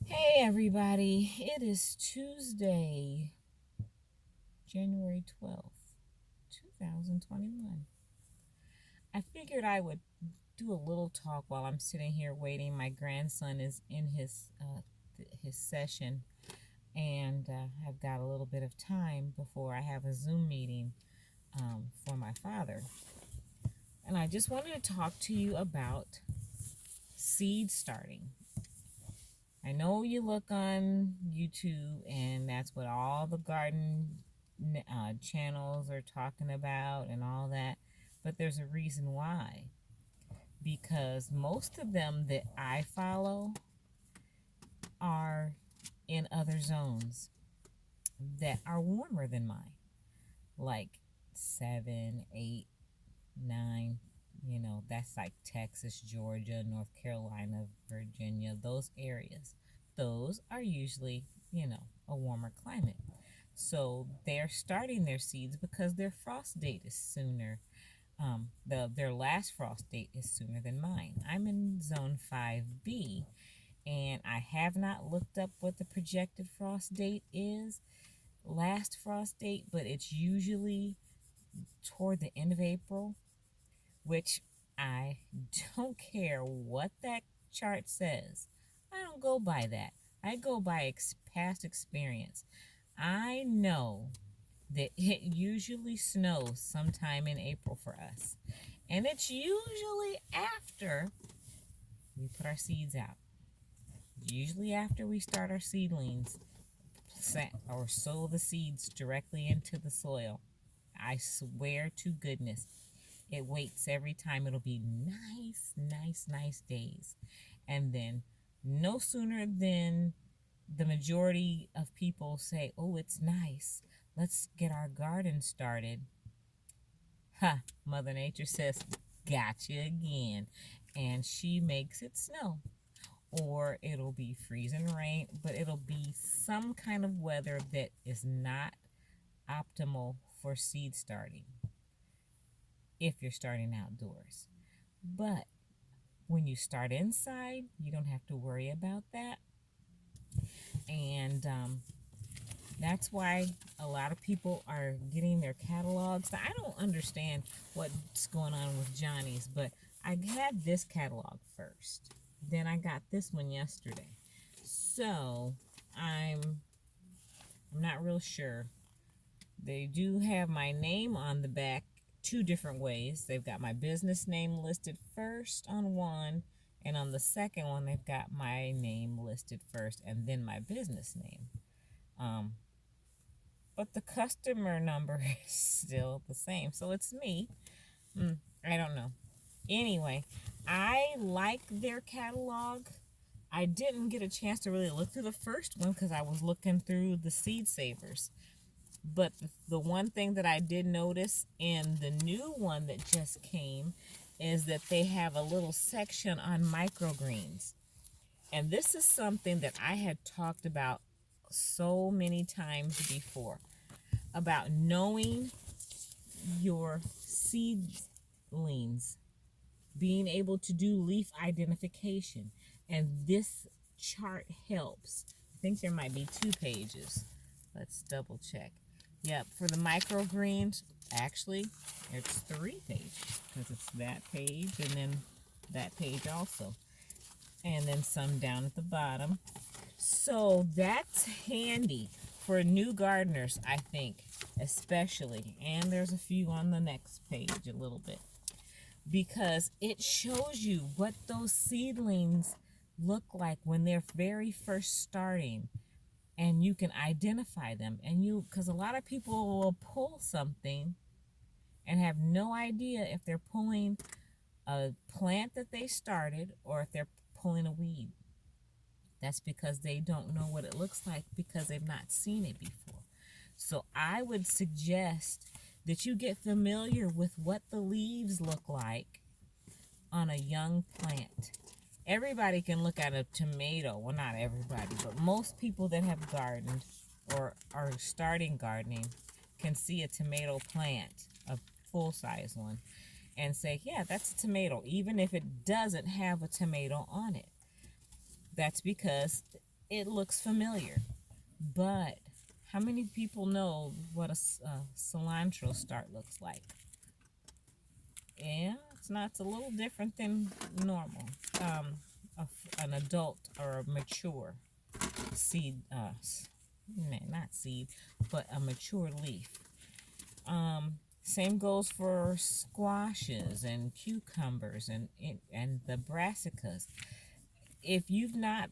Hey everybody, it is Tuesday, January 12th, 2021. I figured I would do a little talk while I'm sitting here waiting. My grandson is in his session, and I've got a little bit of time before I have a Zoom meeting for my father. And I just wanted to talk to you about seed starting. I know you look on YouTube, and that's what all the garden channels are talking about and all that, but there's a reason why. Because most of them that I follow are in other zones that are warmer than mine, like 7, 8, 9. That's like Texas, Georgia, North Carolina, Virginia, those areas. Those are usually, a warmer climate. So they're starting their seeds because their frost date is sooner. Their last frost date is sooner than mine. I'm in zone 5B, and I have not looked up what the projected frost date is, last frost date, but it's usually toward the end of April, which I don't care what that chart says. I don't go by that. I go by past experience. I know that it usually snows sometime in April for us. And it's usually after we put our seeds out. Usually after we start our seedlings or sow the seeds directly into the soil. I swear to goodness, it waits every time. It'll be nice, nice, nice days. And then no sooner than the majority of people say, oh, it's nice, let's get our garden started. Ha, Mother Nature says, gotcha again. And she makes it snow. Or it'll be freezing rain, but it'll be some kind of weather that is not optimal for seed starting if you're starting outdoors. But when you start inside, you don't have to worry about that. And that's why a lot of people are getting their catalogs. Now, I don't understand what's going on with Johnny's, but I had this catalog first. Then I got this one yesterday. So I'm not real sure. They do have my name on the back two different ways. They've got my business name listed first on one, and on the second one they've got my name listed first and then my business name. But the customer number is still the same, so it's me. I don't know. Anyway, I like their catalog. I didn't get a chance to really look through the first one because I was looking through the seed savers. But the one thing that I did notice in the new one that just came is that they have a little section on microgreens. And this is something that I had talked about so many times before, about knowing your seedlings, being able to do leaf identification. And this chart helps. I think there might be 2 pages. Let's double check. Yep, for the microgreens, actually, it's 3 pages because it's that page and then that page also. And then some down at the bottom. So that's handy for new gardeners, I think, especially. And there's a few on the next page a little bit. Because it shows you what those seedlings look like when they're very first starting, and you can identify them. And because a lot of people will pull something and have no idea if they're pulling a plant that they started or if they're pulling a weed. That's because they don't know what it looks like because they've not seen it before. So I would suggest that you get familiar with what the leaves look like on a young plant. Everybody can look at a tomato. Well, not everybody, but most people that have gardened or are starting gardening can see a tomato plant, a full-size one, and say, yeah, that's a tomato, even if it doesn't have a tomato on it. That's because it looks familiar. But how many people know what a cilantro start looks like? Yeah, it's a little different than normal. Um, an adult or a mature seed, not seed, but a mature leaf. Same goes for squashes and cucumbers and the brassicas. If you've not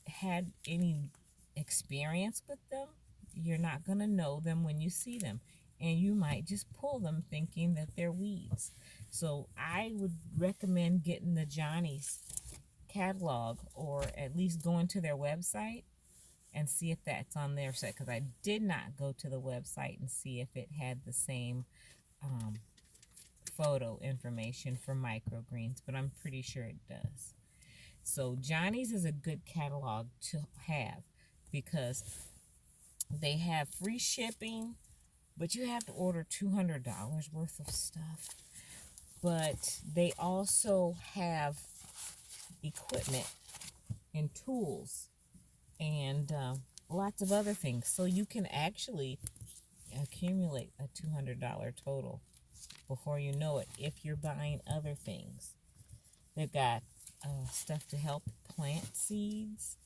had any experience with them, you're not going to know them when you see them. And you might just pull them thinking that they're weeds. So I would recommend getting the Johnny's catalog, or at least going to their website and see if that's on their site, because I did not go to the website and see if it had the same um, photo information for microgreens, but I'm pretty sure it does. So Johnny's is a good catalog to have because they have free shipping, but you have to order $200 worth of stuff. But they also have equipment and tools and lots of other things. So you can actually accumulate a $200 total before you know it if you're buying other things. They've got stuff to help plant seeds,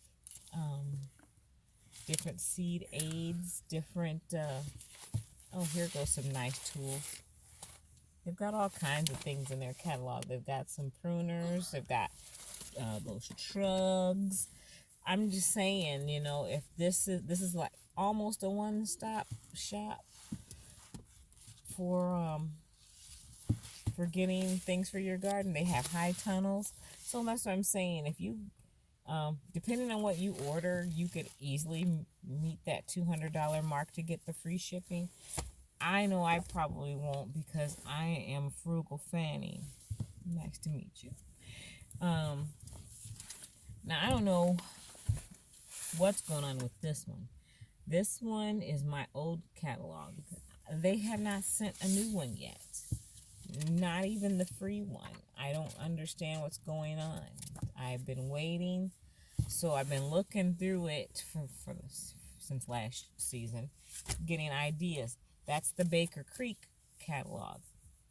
different seed aids, different, here goes some nice tools. They've got all kinds of things in their catalog. They've got some pruners, they've got those trugs. I'm just saying, if this is like almost a one-stop shop for getting things for your garden. They have high tunnels. So that's what I'm saying. If you, depending on what you order, you could easily meet that $200 mark to get the free shipping. I know I probably won't because I am Frugal Fanny. Nice to meet you. Now, I don't know what's going on with this one. This one is my old catalog. They have not sent a new one yet. Not even the free one. I don't understand what's going on. I've been waiting, so I've been looking through it since last season, getting ideas. That's the Baker Creek catalog.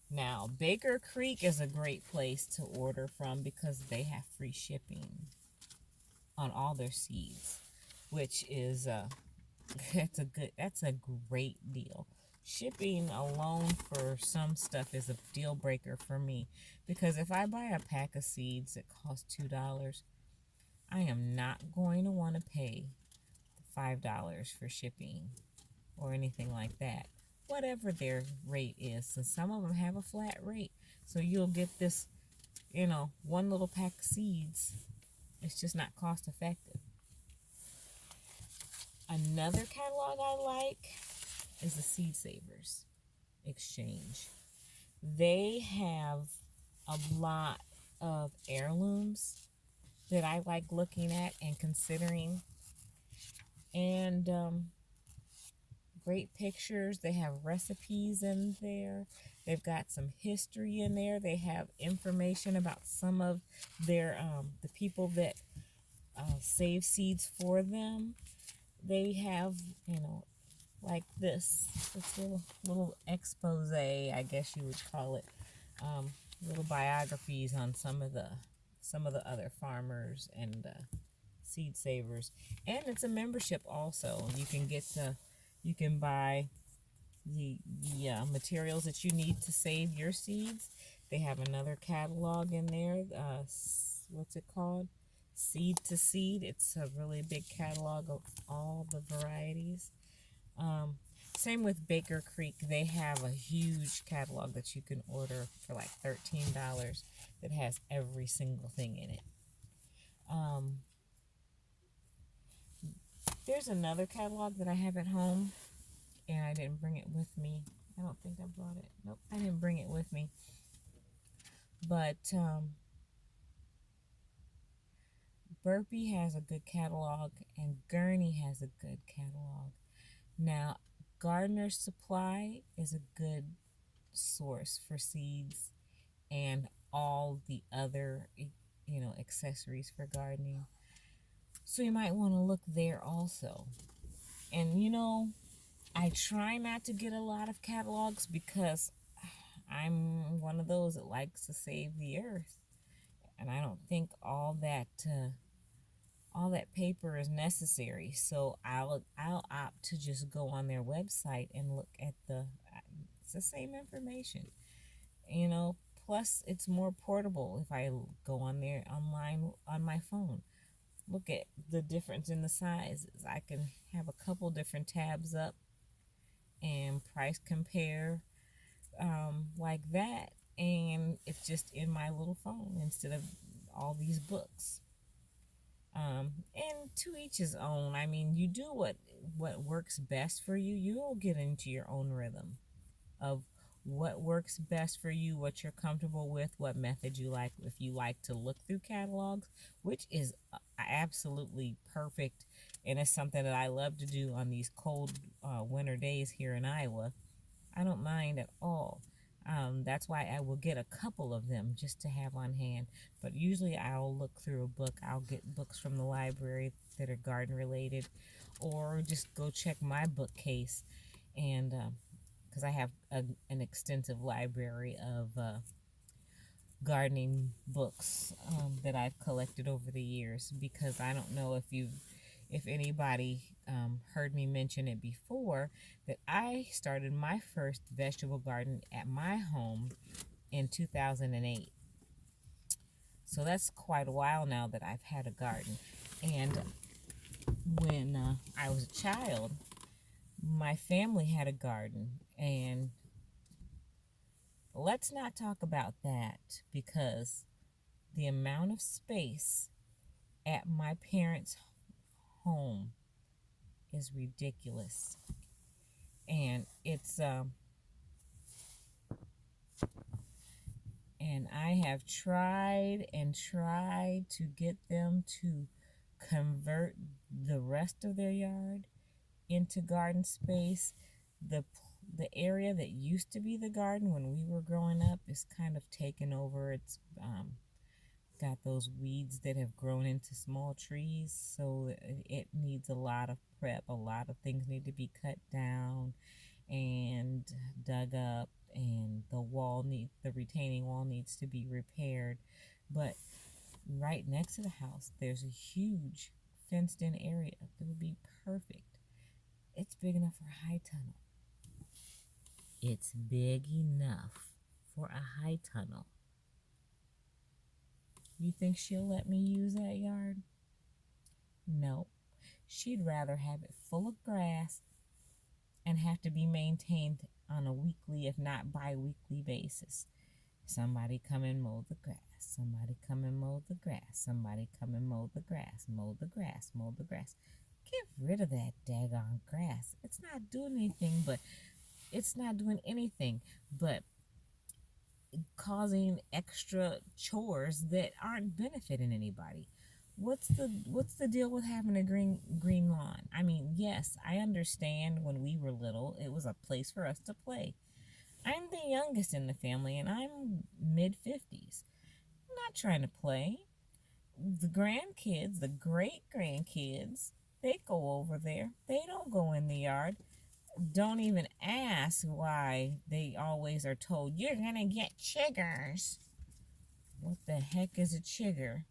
Now, Baker Creek is a great place to order from because they have free shipping on all their seeds, which is that's a great deal. Shipping alone for some stuff is a deal breaker for me because if I buy a pack of seeds that costs $2, I am not going to want to pay $5 for shipping or anything like that. Whatever their rate is, and some of them have a flat rate. So you'll get this, one little pack of seeds. It's just not cost effective. Another catalog I like is the Seed Savers Exchange. They have a lot of heirlooms that I like looking at and considering, and great pictures. They have recipes in there. They've got some history in there. They have information about some of their the people that save seeds for them. They have, like this little expose, I guess you would call it, little biographies on some of the other farmers and seed savers, and it's a membership also. You can buy the materials that you need to save your seeds. They have another catalog in there. What's it called? Seed to Seed. It's a really big catalog of all the varieties. Same with Baker Creek. They have a huge catalog that you can order for like $13 that has every single thing in it. There's another catalog that I have at home, and I didn't bring it with me. I don't think I brought it. Nope, I didn't bring it with me. But Burpee has a good catalog, and Gurney has a good catalog. Now, Gardener's Supply is a good source for seeds and all the other, accessories for gardening. So you might want to look there also. And you know, I try not to get a lot of catalogs because I'm one of those that likes to save the earth, and I don't think all that paper is necessary. So I'll opt to just go on their website and look at it's the same information, you know. Plus, it's more portable if I go on there online on my phone. Look at the difference in the sizes. I can have a couple different tabs up and price compare like that, and it's just in my little phone instead of all these books. And to each his own. I mean, you do what works best for you. You'll get into your own rhythm of what works best for you, what you're comfortable with, what method you like. If you like to look through catalogs, which is absolutely perfect, and it's something that I love to do on these cold winter days here in Iowa. I don't mind at all. That's why I will get a couple of them just to have on hand. But usually I'll look through a book. I'll get books from the library that are garden related, or just go check my bookcase, and because I have an extensive library of gardening books that I've collected over the years. Because I don't know if anybody heard me mention it before, that I started my first vegetable garden at my home in 2008. So that's quite a while now that I've had a garden. And when I was a child, my family had a garden. And let's not talk about that, because the amount of space at my parents' home is ridiculous. And and I have tried and tried to get them to convert the rest of their yard into garden space. The area that used to be the garden when we were growing up is kind of taken over. It's got those weeds that have grown into small trees, so it needs a lot of prep. A lot of things need to be cut down and dug up, and the retaining wall needs to be repaired. But right next to the house, there's a huge fenced in area that would be perfect. It's big enough for a high tunnel. It's big enough for a high tunnel. You think she'll let me use that yard? No. She'd rather have it full of grass and have to be maintained on a weekly, if not bi-weekly basis. Somebody come and mow the grass. Somebody come and mow the grass. Somebody come and mow the grass. Mow the grass. Mow the grass. Get rid of that daggone grass. It's not doing anything but causing extra chores that aren't benefiting anybody. What's the deal with having a green lawn? I mean, yes, I understand when we were little, it was a place for us to play. I'm the youngest in the family, and I'm mid-50s. I'm not trying to play. The grandkids, the great-grandkids, they go over there. They don't go in the yard. Don't even ask why they always are told, you're going to get chiggers. What the heck is a chigger?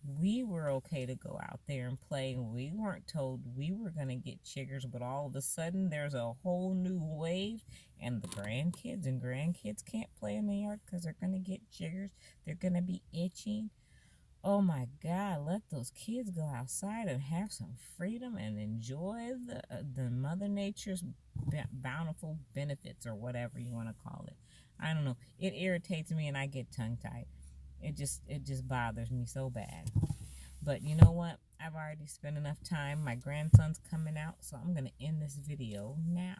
We were okay to go out there and play, and we weren't told we were going to get chiggers, but all of a sudden there's a whole new wave, and the grandkids can't play in the yard because they're going to get chiggers. They're going to be itching. Oh my God, let those kids go outside and have some freedom and enjoy the Mother Nature's bountiful benefits, or whatever you want to call it. I don't know. It irritates me, and I get tongue-tied. It just bothers me so bad. But you know what? I've already spent enough time. My grandson's coming out, so I'm going to end this video now.